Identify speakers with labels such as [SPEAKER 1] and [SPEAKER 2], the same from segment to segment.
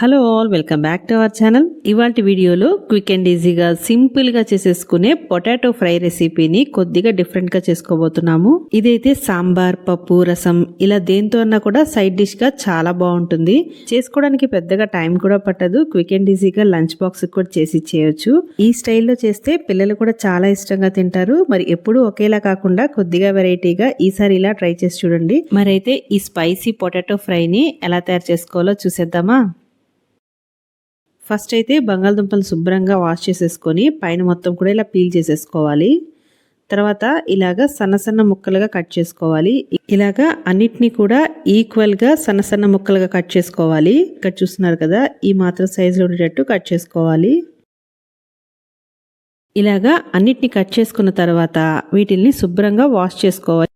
[SPEAKER 1] Hello all, welcome back to our channel. ఇవాల్టి వీడియోలో quick and ఈజీగా సింపుల్గా చేసేసుకునే పొటాటో ఫ్రై రెసిపీని కొద్దిగా డిఫరెంట్గా చేసుకోబోతున్నాము. ఇదైతే సాంబార్, పప్పు, రసం ఇలా దేంతో అన్నా కూడా సైడ్ డిష్గా చాలా బాగుంటుంది. చేసుకోవడానికి పెద్దగా టైం కూడా పట్టదు. క్విక్ అండ్ ఈజీగా లంచ్ బాక్స్ కూడా చేసి ఇచ్చేయచ్చు. ఈ స్టైల్లో చేస్తే పిల్లలు కూడా చాలా ఇష్టంగా తింటారు. మరి ఎప్పుడూ ఒకేలా కాకుండా కొద్దిగా వెరైటీగా ఈసారి ఇలా ట్రై చేసి చూడండి. మరైతే ఈ స్పైసీ పొటాటో ఫ్రైని ఎలా తయారు చేసుకోవాలో చూసేద్దామా. ఫస్ట్ అయితే బంగాళదుంపలు శుభ్రంగా వాష్ చేసేసుకొని పైన మొత్తం కూడా ఇలా పీల్ చేసేసుకోవాలి. తర్వాత ఇలాగా సన్న సన్న ముక్కలుగా కట్ చేసుకోవాలి. ఇలాగా అన్నిటినీ కూడా ఈక్వల్గా సన్న సన్న ముక్కలుగా కట్ చేసుకోవాలి. ఇక్కడ చూస్తున్నారు కదా, ఈ మాత్రం సైజులో ఉండేటట్టు కట్ చేసుకోవాలి. ఇలాగా అన్నిటినీ కట్ చేసుకున్న తర్వాత వీటిల్ని శుభ్రంగా వాష్ చేసుకోవాలి.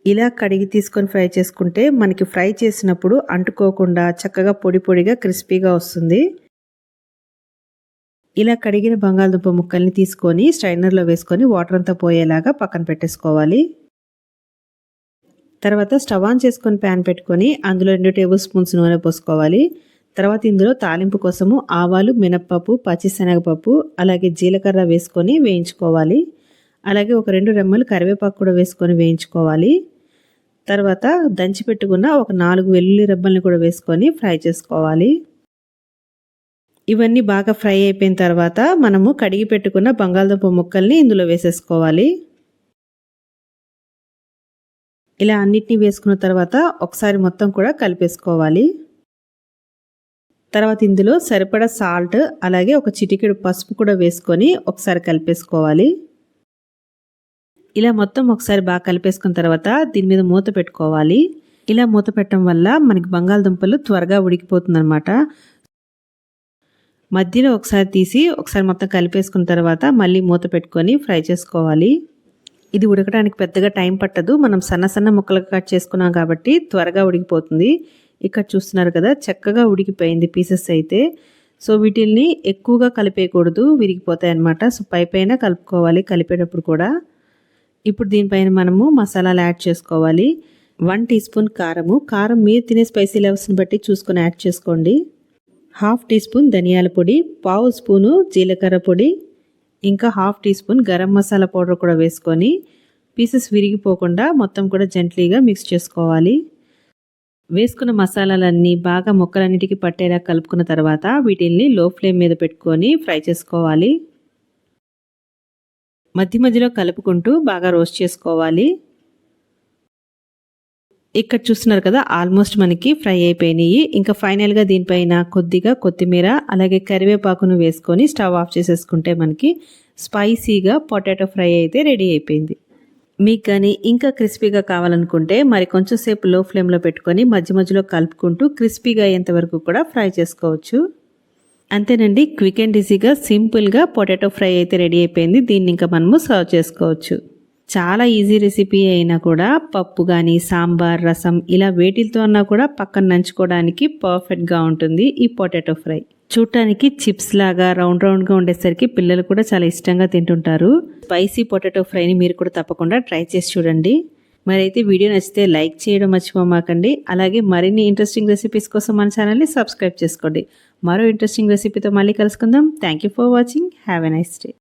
[SPEAKER 1] ఇలా కడిగి తీసుకొని ఫ్రై చేసుకుంటే మనకి ఫ్రై చేసినప్పుడు అంటుకోకుండా చక్కగా పొడి పొడిగా క్రిస్పీగా వస్తుంది. ఇలా కడిగిన బంగాళదుంప ముక్కల్ని తీసుకొని స్ట్రైనర్లో వేసుకొని వాటర్ అంతా పోయేలాగా పక్కన పెట్టేసుకోవాలి. తర్వాత స్టవ్ ఆన్ చేసుకొని ప్యాన్ పెట్టుకొని అందులో 2 టేబుల్ స్పూన్స్ నూనె పోసుకోవాలి. తర్వాత ఇందులో తాలింపు కోసము ఆవాలు, మినప్పప్పు, పచ్చిశనగపప్పు అలాగే జీలకర్ర వేసుకొని వేయించుకోవాలి. అలాగే ఒక 2 రెమ్మలు కరివేపాకు కూడా వేసుకొని వేయించుకోవాలి. తర్వాత దంచి పెట్టుకున్న ఒక 4 వెల్లుల్లి రెబ్బల్ని కూడా వేసుకొని ఫ్రై చేసుకోవాలి. ఇవన్నీ బాగా ఫ్రై అయిపోయిన తర్వాత మనము కడిగి పెట్టుకున్న బంగాళదుంప ముక్కల్ని ఇందులో వేసేసుకోవాలి. ఇలా అన్నిటినీ వేసుకున్న తర్వాత ఒకసారి మొత్తం కూడా కలిపేసుకోవాలి. తర్వాత ఇందులో సరిపడా సాల్ట్ అలాగే ఒక చిటికెడు పసుపు కూడా వేసుకొని ఒకసారి కలిపేసుకోవాలి. ఇలా మొత్తం ఒకసారి బాగా కలిపేసుకున్న తర్వాత దీని మీద మూత పెట్టుకోవాలి. ఇలా మూత పెట్టడం వల్ల మనకి బంగాళదుంపలు త్వరగా ఉడికిపోతుంది అన్నమాట. మధ్యలో ఒకసారి తీసి ఒకసారి మొత్తం కలిపేసుకున్న తర్వాత మళ్ళీ మూత పెట్టుకొని ఫ్రై చేసుకోవాలి. ఇది ఉడకడానికి పెద్దగా టైం పట్టదు. మనం సన్న సన్న ముక్కలుగా కట్ చేసుకున్నాం కాబట్టి త్వరగా ఉడికిపోతుంది. ఇక్కడ చూస్తున్నారు కదా, చక్కగా ఉడికిపోయింది పీసెస్ అయితే. సో వీటిల్ని ఎక్కువగా కలిపేయకూడదు, విరిగిపోతాయి అన్నమాట. సో పైపైన కలుపుకోవాలి కలిపేటప్పుడు కూడా. ఇప్పుడు దీనిపైన మనము మసాలాలు యాడ్ చేసుకోవాలి. 1 టీ స్పూన్ కారం మీరు తినే స్పైసీ లెవెల్స్ని బట్టి చూసుకొని యాడ్ చేసుకోండి. 1/2 టీ స్పూన్ ధనియాల పొడి, 1/2 స్పూను జీలకర్ర పొడి, ఇంకా 1/2 teaspoon garam masala powder కూడా వేసుకొని పీసెస్ విరిగిపోకుండా మొత్తం కూడా జెంట్లీగా మిక్స్ చేసుకోవాలి. వేసుకున్న మసాలాలన్నీ బాగా ముక్కలన్నిటికీ పట్టేలా కలుపుకున్న తర్వాత వీటిల్ని లో ఫ్లేమ్ మీద పెట్టుకొని ఫ్రై చేసుకోవాలి. మధ్య మధ్యలో కలుపుకుంటూ బాగా రోస్ట్ చేసుకోవాలి. ఇక్కడ చూస్తున్నారు కదా, ఆల్మోస్ట్ మనకి ఫ్రై అయిపోయినాయి. ఇంకా ఫైనల్గా దీనిపైన కొద్దిగా కొత్తిమీర అలాగే కరివేపాకును వేసుకొని స్టవ్ ఆఫ్ చేసేసుకుంటే మనకి స్పైసీగా పొటాటో ఫ్రై అయితే రెడీ అయిపోయింది. మీకు కానీ ఇంకా క్రిస్పీగా కావాలనుకుంటే మరి కొంచెం సేపు లో ఫ్లేమ్లో పెట్టుకొని మధ్య మధ్యలో కలుపుకుంటూ క్రిస్పీగా అయ్యేంత వరకు కూడా ఫ్రై చేసుకోవచ్చు. అంతేనండి, క్విక్ అండ్ ఈజీగా సింపుల్గా పొటాటో ఫ్రై అయితే రెడీ అయిపోయింది. దీన్ని ఇంకా మనము సర్వ్ చేసుకోవచ్చు. చాలా ఈజీ రెసిపీ అయినా కూడా పప్పు కానీ సాంబార్, రసం ఇలా వేటిలతో అన్నా కూడా పక్కన నంచుకోవడానికి పర్ఫెక్ట్గా ఉంటుంది ఈ పొటాటో ఫ్రై. చూడటానికి చిప్స్ లాగా రౌండ్గా ఉండేసరికి పిల్లలు కూడా చాలా ఇష్టంగా తింటుంటారు. స్పైసీ పొటాటో ఫ్రైని మీరు కూడా తప్పకుండా ట్రై చేసి చూడండి. మరైతే వీడియో నచ్చితే లైక్ చేయడం మర్చిపోమాకండి. అలాగే మరిన్ని ఇంట్రెస్టింగ్ రెసిపీస్ కోసం మన ఛానల్ని సబ్స్క్రైబ్ చేసుకోండి. మరో ఇంట్రెస్టింగ్ రెసిపీతో మళ్ళీ కలుసుకుందాం. Thank you for watching. Have a nice day.